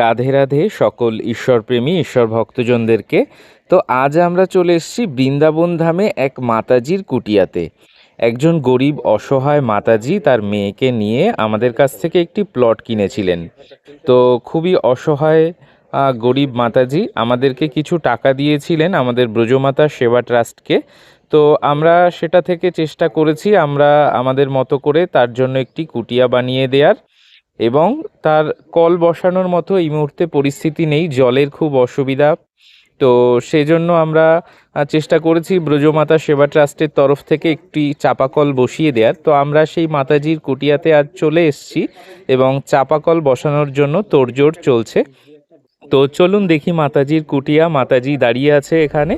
রাধে রাধে সকল ঈশ্বরপ্রেমী ঈশ্বর ভক্তজনদেরকে। তো আজ আমরা চলে এসেছি বৃন্দাবন ধামে এক মাতাজির কুটিয়াতে। একজন গরিব অসহায় মাতাজি তার মেয়েকে নিয়ে আমাদের কাছ থেকে একটি প্লট কিনেছিলেন। তো খুবই অসহায় গরিব মাতাজি আমাদেরকে কিছু টাকা দিয়েছিলেন আমাদের ব্রজমাতা সেবা ট্রাস্টকে। তো আমরা সেটা থেকে চেষ্টা করেছি আমরা আমাদের মতো করে তার জন্য একটি কুটিয়া বানিয়ে দেওয়ার, এবং তার কল বসানোর মতো এই মুহূর্তে পরিস্থিতি নেই, জলের খুব অসুবিধা। তো সেই জন্য আমরা চেষ্টা করেছি ব্রজমাতা সেবা ট্রাস্টের তরফ থেকে একটি চাপাকল বসিয়ে দেওয়ার। তো আমরা সেই মাতাজির কুটিয়াতে আজ চলে এসেছি এবং চাপাকল বসানোর জন্য তোড়জোড় চলছে। তো চলুন দেখি মাতাজির কুটিয়া। মাতাজি দাঁড়িয়ে আছে এখানে।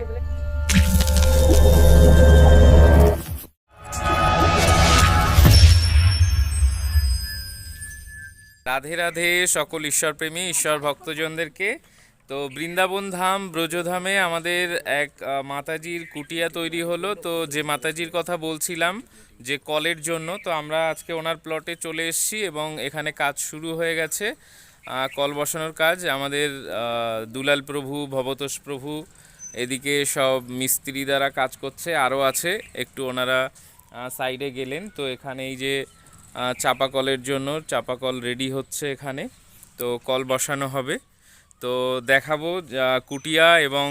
রাধে রাধে সকল ঈশ্বরপ্রেমী ঈশ্বর ভক্তজনদেরকে। তো বৃন্দাবন ধাম ব্রজধামে আমাদের এক মাতাজির কুটিয়া তৈরি হলো। তো যে মাতাজির কথা বলছিলাম যে কলের জন্য, তো আমরা আজকে ওনার প্লটে চলে এসেছি এবং এখানে কাজ শুরু হয়ে গেছে। কল বসানোর কাজ আমাদের দুলাল প্রভু, ভবতোষ প্রভু এদিকে সব মিস্ত্রি দ্বারা কাজ করছে, আরও আছে একটু ওনারা সাইডে গেলেন। তো এখানে এই যে চাপাকলের জন্য চাপাকল রেডি হচ্ছে এখানে, তো কল বসানো হবে। তো দেখাবো কুটিয়া এবং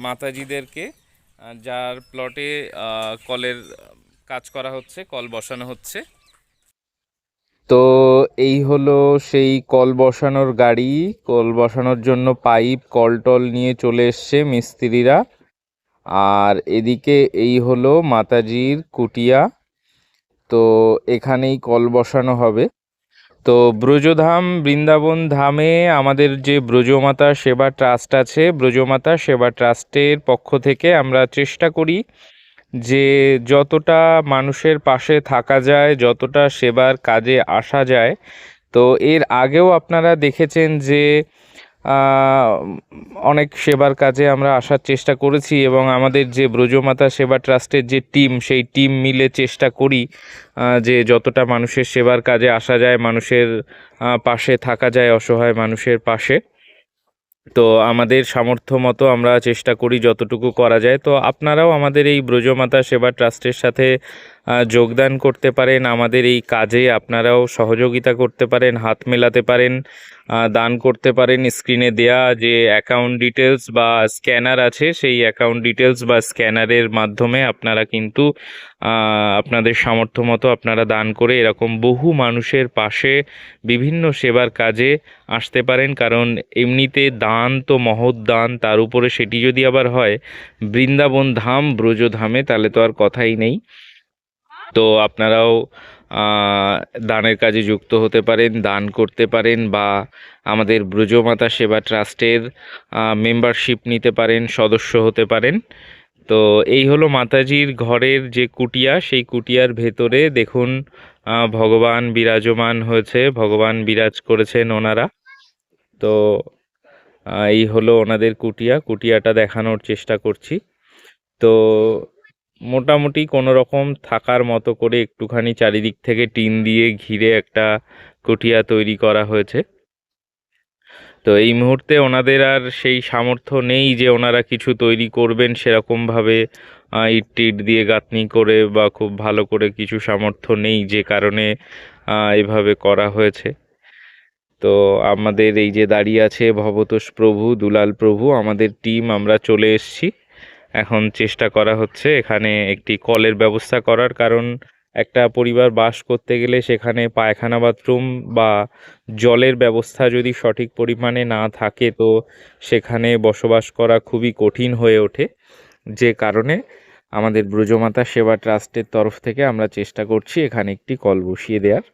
মাতাজিদেরকে যার প্লটে কলের কাজ করা হচ্ছে, কল বসানো হচ্ছে। তো এই হলো সেই কল বসানোর গাড়ি। কল বসানোর জন্য পাইপ কল টল নিয়ে চলে এসছে মিস্ত্রিরা। আর এদিকে এই হলো মাতাজির কুটিয়া। তো এখানেই কল বসানো হবে। তো ব্রজধাম বৃন্দাবন ধামে আমাদের যে ব্রজমাতা সেবা ট্রাস্ট আছে, ব্রজমাতা সেবা ট্রাস্টের পক্ষ থেকে আমরা চেষ্টা করি যে যতটা মানুষের পাশে থাকা যায়, যতটা সেবার কাজে আসা যায়। তো এর আগেও আপনারা দেখেছেন যে অনেক সেবার কাজে আমরা আসার চেষ্টা করেছি, এবং আমাদের যে ব্রজমাতা সেবা ট্রাস্টের যে টিম, সেই টিম মিলে চেষ্টা করি যে যতটা মানুষের সেবার কাজে আসা যায়, মানুষের পাশে থাকা যায়, অসহায় মানুষের পাশে। তো আমাদের সামর্থ্য মতো আমরা চেষ্টা করি যতটুকু করা যায়। তো আপনারাও আমাদের এই ব্রজমাতা সেবা ট্রাস্টের সাথে যোগদান করতে পারেন, আমাদের এই কাজে আপনারাও সহযোগিতা করতে পারেন, হাত মেলাতে পারেন, দান করতে পারেন। স্ক্রিনে দেয়া যে অ্যাকাউন্ট ডিটেলস বা স্ক্যানার আছে, সেই অ্যাকাউন্ট ডিটেলস বা স্ক্যানারের মাধ্যমে আপনারা কিন্তু আপনাদের সামর্থ্য মতো আপনারা দান করে এরকম বহু মানুষের পাশে বিভিন্ন সেবার কাজে আসতে পারেন। কারণ এমনিতে দান তো মহৎ দান, তার উপরে সেটি যদি আবার হয় বৃন্দাবন ধাম ব্রজধামে, তাহলে তো আর কথাই নেই। তো আপনারাও দানের কাজে যুক্ত হতে পারেন, দান করতে পারেন, বা আমাদের ব্রজমাতা সেবা ট্রাস্টের মেম্বারশিপ নিতে পারেন, সদস্য হতে পারেন। তো এই হলো মাতাজির ঘরের যে কুটিয়া, সেই কুটিয়ার ভেতরে দেখুন ভগবান বিরাজমান হয়েছে, ভগবান বিরাজ করেছেন ওনারা। তো এই হলো ওনাদের কুটিয়া, কুটিয়াটা দেখানোর চেষ্টা করছি। তো মোটামুটি কোনো রকম থাকার মতো করে একটুখানি চারিদিক থেকে টিন দিয়ে ঘিরে একটা কুটিয়া তৈরি করা হয়েছে। তো এই মুহূর্তে ওনাদের আর সেই সামর্থ্য নেই যে ওনারা কিছু তৈরি করবেন সেরকমভাবে, ইট টিট দিয়ে গাঁথনি করে বা খুব ভালো করে কিছু সামর্থ্য নেই, যে কারণে এভাবে করা হয়েছে। তো আমাদের এই যে দাঁড়িয়ে আছে ভবতোষ প্রভু, দুলাল প্রভু, আমাদের টিম, আমরা চলে এসেছি। এখন চেষ্টা করা হচ্ছে এখানে একটি কলের ব্যবস্থা করার, কারণ একটা পরিবার বাস করতে গেলে সেখানে পায়খানা বাথরুম বা জলের ব্যবস্থা যদি সঠিক পরিমাণে না থাকে, তো সেখানে বসবাস করা খুবই কঠিন হয়ে ওঠে। যে কারণে আমাদের ব্রজমাতা সেবা ট্রাস্টের তরফ থেকে আমরা চেষ্টা করছি এখানে একটি কল বসিয়ে দেওয়ার।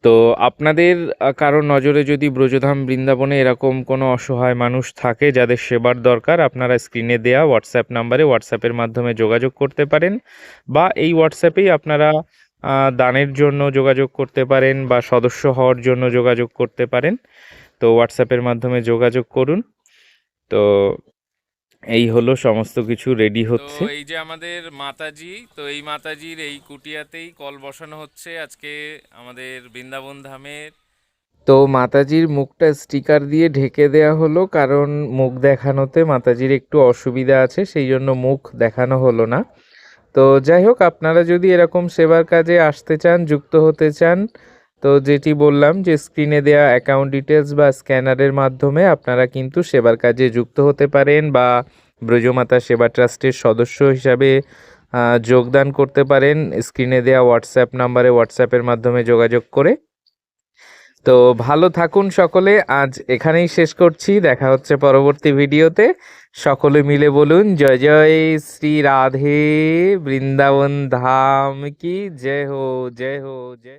তো আপনাদের কারো নজরে যদি ব্রজধাম বৃন্দাবনে এরকম কোনো অসহায় মানুষ থাকে যাদের সেবার দরকার, আপনারা স্ক্রিনে দেওয়া হোয়াটসঅ্যাপ নাম্বারে হোয়াটসঅ্যাপের মাধ্যমে যোগাযোগ করতে পারেন, বা এই হোয়াটসঅ্যাপেই আপনারা দানের জন্য যোগাযোগ করতে পারেন বা সদস্য হওয়ার জন্য যোগাযোগ করতে পারেন। তো হোয়াটসঅ্যাপের মাধ্যমে যোগাযোগ করুন। তো এই হলো সমস্ত কিছু রেডি হচ্ছে। তো এই যে আমাদের মাতাজি, তো এই মাতাজির এই কুটিয়াতেই কল বসানো হচ্ছে আজকে আমাদের বৃন্দাবন ধামের তো মাতাজির মুখটা স্টিকার দিয়ে ঢেকে দেওয়া হলো, কারণ মুখ দেখানোতে মাতাজির একটু অসুবিধা আছে, সেই জন্য মুখ দেখানো হলো না। তো যাই হোক, আপনারা যদি এরকম সেবার কাজে আসতে চান, যুক্ত হতে চান, তো যেটি বললাম যে স্ক্রিনে দেওয়া অ্যাকাউন্ট ডিটেলস বা স্ক্যানারের মাধ্যমে আপনারা কিন্তু সেবার কাজে যুক্ত হতে পারেন বা ব্রজমাতা সেবা ট্রাস্টের সদস্য হিসাবে যোগদান করতে পারেন স্ক্রিনে দেওয়া হোয়াটসঅ্যাপ নাম্বারে হোয়াটসঅ্যাপের মাধ্যমে যোগাযোগ করে। তো ভালো থাকুন সকলে, আজ এখানেই শেষ করছি, দেখা হচ্ছে পরবর্তী ভিডিওতে। সকলে মিলে বলুন জয় জয় শ্রী রাধে, বৃন্দাবন ধাম কি জয় হো, জয় হো, জয়।